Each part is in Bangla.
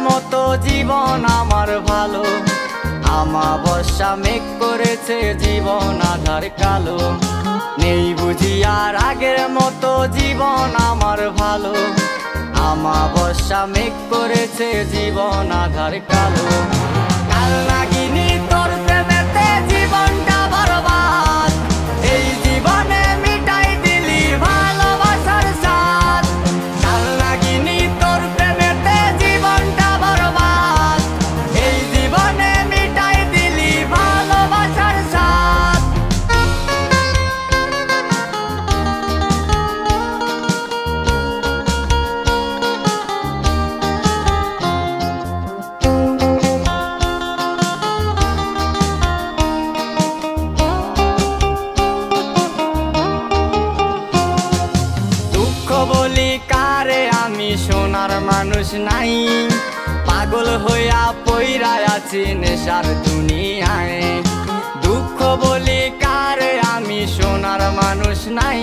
মতো জীবন আমার ভালো, আমাবস্যা মেঘ করেছে জীবন আধার কালো। নেই বুঝি আর আগের মতো জীবন আমার ভালো, আমাবস্যা মেঘ করেছে জীবন আধার কালো। কাল নাগিনী তোর প্রেমেতে জীবনটা বরবাদ, এই জীবনে মিটাই দিলি ভালোবাসার স্বাদ। কাল নাগিনী তোর প্রেমেতে জীবনটা বরবাদ, এই জীবনে মিটাই দিলি ভালোবাসার স্বাদ। বলি কারে আমি সোনার মানুষ নাই, পাগল হইয়া পইরা আছি নেশার দুনিয়ায়। দুঃখ বলি কারে আমি সোনার মানুষ নাই,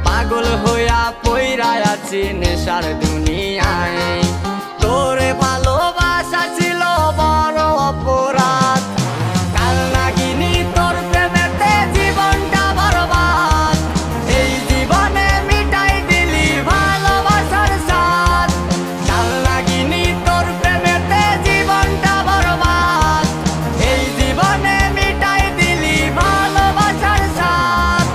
পাগল হইয়া পইরা আছি নেশার দুনিয়ায়। তোরে ভালোবাসা ছিল বড় অপরাধ, কাল নাগিনী তোর প্রেমেতে জীবনটা বরবাদ, এই জীবনে মিটাই দিলি ভালোবাসার স্বাদ। কাল নাগিনী তোর প্রেমেতে জীবনটা বরবাদ, এই জীবনে মিটাই দিলি ভালোবাসার স্বাদ।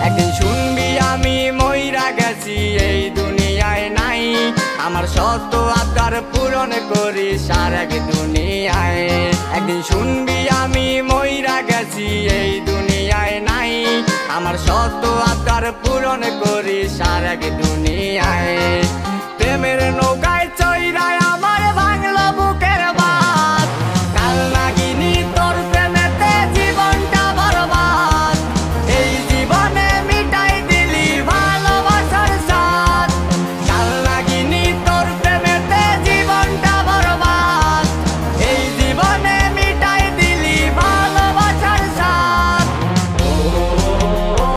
একদিন শুনবি আমি মইরা গেছি এই দুনিয়ায় নাই, আমার শত আবদার পূরণ করি সার এক দুনিয়ায়। একদিন শুনবি আমি মইরা গেছি এই দুনিয়ায় নাই, আমার শত আবদার পূরণ করি সার এক দুনিয়ায়। প্রেমের নৌকা